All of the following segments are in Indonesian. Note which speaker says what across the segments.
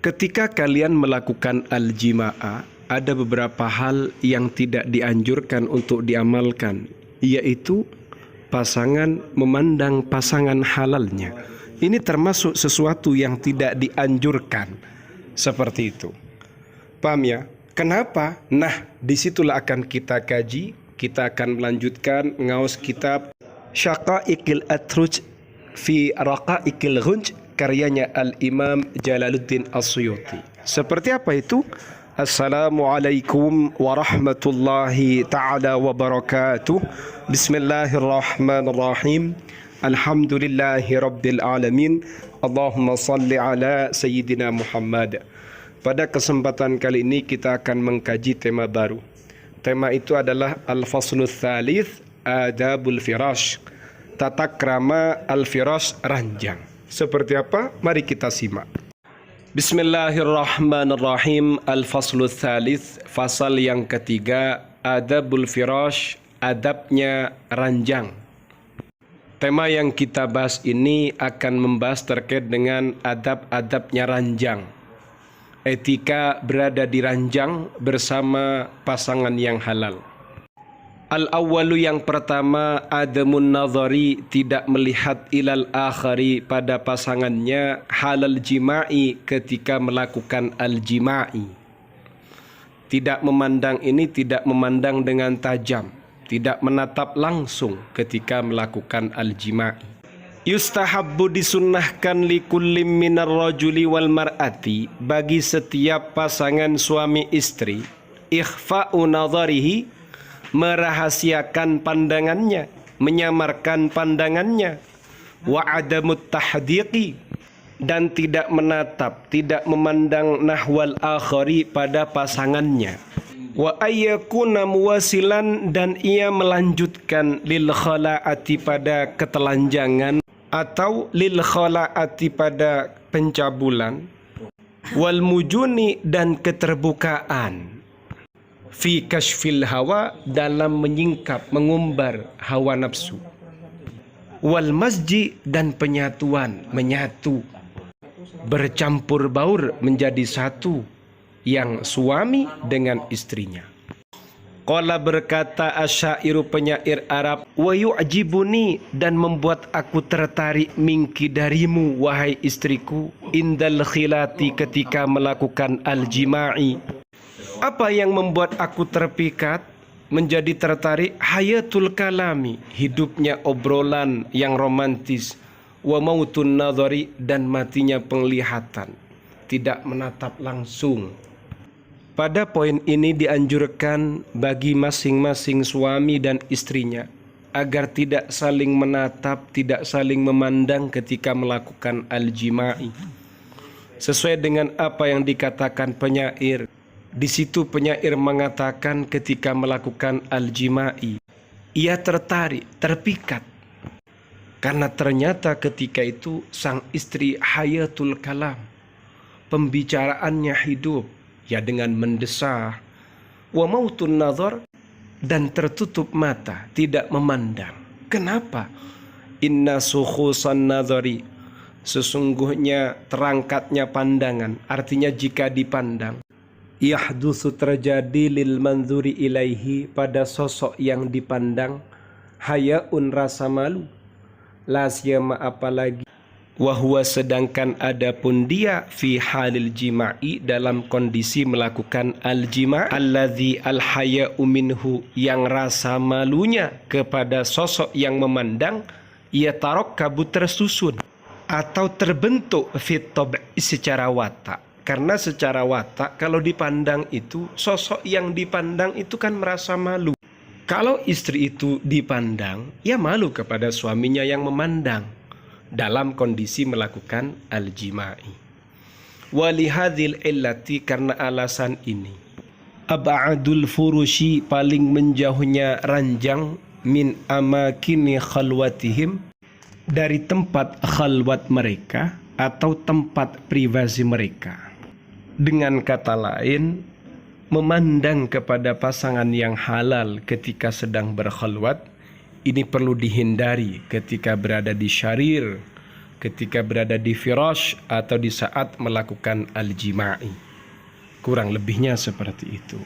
Speaker 1: Ketika kalian melakukan al-jima'ah, ada beberapa hal yang tidak dianjurkan untuk diamalkan, yaitu pasangan memandang pasangan halalnya. Ini termasuk sesuatu yang tidak dianjurkan. Seperti itu. Paham ya? Kenapa? Nah, disitulah akan kita kaji. Kita akan melanjutkan ngaus kitab Syaqa'iqil Atruj fi Raqa'iqil Ghunj, karyanya Al-Imam Jalaluddin As-Suyuti. Seperti apa itu? Assalamualaikum warahmatullahi ta'ala wabarakatuh. Bismillahirrahmanirrahim. Alhamdulillahi rabbil alamin. Allahumma salli ala Sayyidina Muhammad. Pada kesempatan kali ini kita akan mengkaji tema baru. Tema itu adalah Al-Faslu Tsalits, Adabul Firash. Tata krama Al-Firash, ranjang. Seperti apa? Mari kita simak. Bismillahirrahmanirrahim. Al-Faslu Tsalits, fasal yang ketiga, Adabul Firash, adabnya ranjang. Tema yang kita bahas ini akan membahas terkait dengan adab-adabnya ranjang. Etika berada di ranjang bersama pasangan yang halal. Al-awwalu, yang pertama, adamun nazari, tidak melihat ilal akhari, pada pasangannya, halal jima'i, ketika melakukan al-jima'i. Tidak memandang ini, tidak memandang dengan tajam, tidak menatap langsung ketika melakukan al-jima'i. Yustahabbu, disunnahkan, likullim minar rajuli wal mar'ati, bagi setiap pasangan suami istri, ikhfa'u nazarihi, merahasiakan pandangannya, menyamarkan pandangannya, wa adamut tahdiqi, dan tidak menatap, tidak memandang nahwal akhari, pada pasangannya, wa ayyakuna muwasilan, dan ia melanjutkan lil khala'ati, pada ketelanjangan, atau lil khala'ati, pada pencabulan, wal mujuni, dan keterbukaan, fi kashfil hawa, dalam menyingkap, mengumbar hawa nafsu, wal masji, dan penyatuan, menyatu, bercampur baur menjadi satu, yang suami dengan istrinya. Qala, berkata asyairu, penyair Arab, wa yu'jibuni, dan membuat aku tertarik, minki, darimu, wahai istriku, indal khilati, ketika melakukan al-jima'i. Apa yang membuat aku terpikat, menjadi tertarik? Hayatul kalami, hidupnya obrolan yang romantis, wa mautun nadhari, dan matinya penglihatan, tidak menatap langsung. Pada poin ini dianjurkan bagi masing-masing suami dan istrinya agar tidak saling menatap, tidak saling memandang ketika melakukan al-jima'i. Sesuai dengan apa yang dikatakan penyair. Di situ penyair mengatakan ketika melakukan al-jima'i, ia tertarik, terpikat. Karena ternyata ketika itu sang istri hayatul kalam, pembicaraannya hidup, ya dengan mendesah, wa mautun nazar, dan tertutup mata, tidak memandang. Kenapa? Inna sukhusan nazari, sesungguhnya terangkatnya pandangan, artinya jika dipandang, yahdutsu, terjadi, lil manzuri ilaihi, pada sosok yang dipandang, hayaun, rasa malu, la siyama, apalagi, wahwa, sedangkan adapun dia, fi halil jima'i, dalam kondisi melakukan al-jima', alladzi al-haya'u minhu, yang rasa malunya kepada sosok yang memandang, ia tarakkabu, tersusun atau terbentuk, fit tab'i, secara watak. Karena secara watak, kalau dipandang itu, sosok yang dipandang itu kan merasa malu. Kalau istri itu dipandang, ya malu kepada suaminya yang memandang dalam kondisi melakukan al-jima'i. Walihadil illati, karena alasan ini, ab'adul furushi, paling menjauhnya ranjang, min amakini khalwatihim, dari tempat khalwat mereka atau tempat privasi mereka. Dengan kata lain, memandang kepada pasangan yang halal ketika sedang berkhalwat, ini perlu dihindari ketika berada di syarir, ketika berada di firash atau di saat melakukan al-jima'i. Kurang lebihnya seperti itu.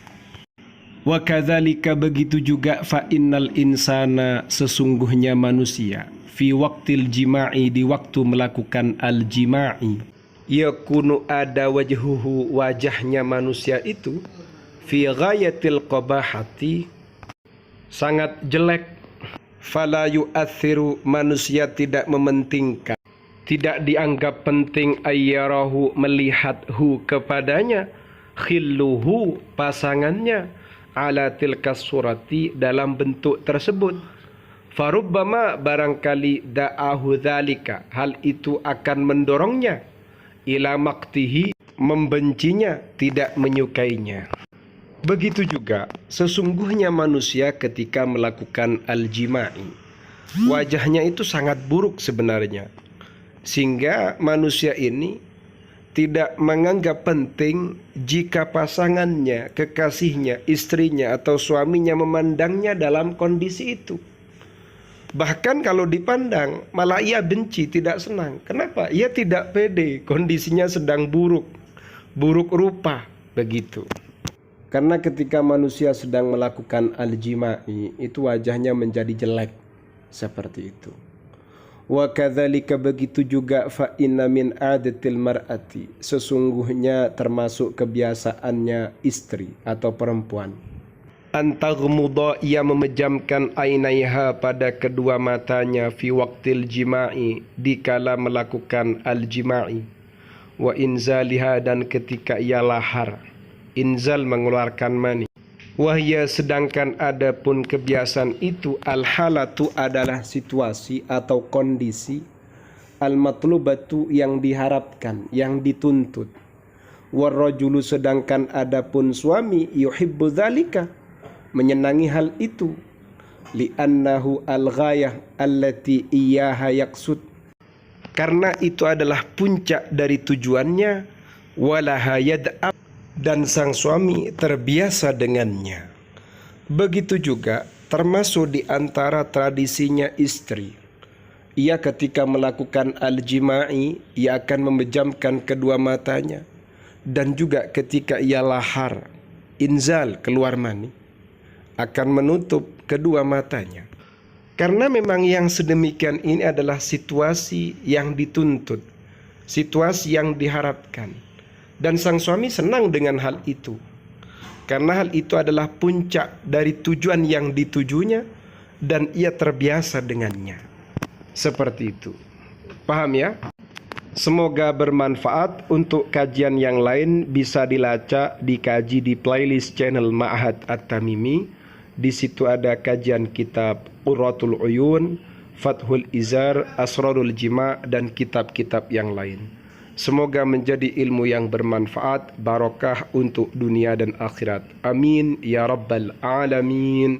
Speaker 1: Wa kadzalika begitu juga fa innal insana sesungguhnya manusia fi waqtil jima'i di waktu melakukan al-jima'i yakunu ada wajhuhu wajahnya manusia itu fi ghayatil qabahati sangat jelek, fala yu'athiru manusia tidak mementingkan, tidak dianggap penting ayyarahu melihathu kepadanya, khilluhu pasangannya, ala tilkas surati dalam bentuk tersebut. Farubbama barangkali da'ahu dzalika hal itu akan mendorongnya ila maqtihi membencinya, tidak menyukainya. Begitu juga sesungguhnya manusia ketika melakukan al-jima'i wajahnya itu sangat buruk sebenarnya, sehingga manusia ini tidak menganggap penting jika pasangannya, kekasihnya, istrinya atau suaminya memandangnya dalam kondisi itu. Bahkan kalau dipandang malah ia benci, tidak senang. Kenapa? Ia tidak pede, kondisinya sedang buruk rupa begitu. Karena ketika manusia sedang melakukan al-jima'i itu wajahnya menjadi jelek seperti itu. Wa kadzalika begitu juga fa inna min adatil mar'ati sesungguhnya termasuk kebiasaannya istri atau perempuan, antaghmudha ia memejamkan ainaiha pada kedua matanya fi waqtil jima'i dikala melakukan al-jima'i, wa inzaliha dan ketika ia lahar, inzal mengeluarkan mani, wahya sedangkan adapun kebiasaan itu al-halatu adalah situasi atau kondisi, al-matlubatu yang diharapkan, yang dituntut, warrajulu sedangkan adapun suami yuhibbu dzalika menyenangi hal itu, li'annahu al-ghayah allati iyyaha yaqsud karena itu adalah puncak dari tujuannya, walaha yad'ab dan sang suami terbiasa dengannya. Begitu juga termasuk di antara tradisinya istri. Ia ketika melakukan al-jima'i, ia akan memejamkan kedua matanya. Dan juga ketika ia lahar, inzal keluar mani, akan menutup kedua matanya. Karena memang yang sedemikian ini adalah situasi yang dituntut, situasi yang diharapkan. Dan sang suami senang dengan hal itu, karena hal itu adalah puncak dari tujuan yang ditujunya dan ia terbiasa dengannya. Seperti itu. Paham ya? Semoga bermanfaat. Untuk kajian yang lain bisa dilacak, dikaji di playlist channel Ma'had At-Tamimi. Di situ ada kajian kitab Qurratul Uyun, Fathul Izar, Asrarul Jima' dan kitab-kitab yang lain. Semoga menjadi ilmu yang bermanfaat, barokah untuk dunia dan akhirat. Amin ya rabbal alamin.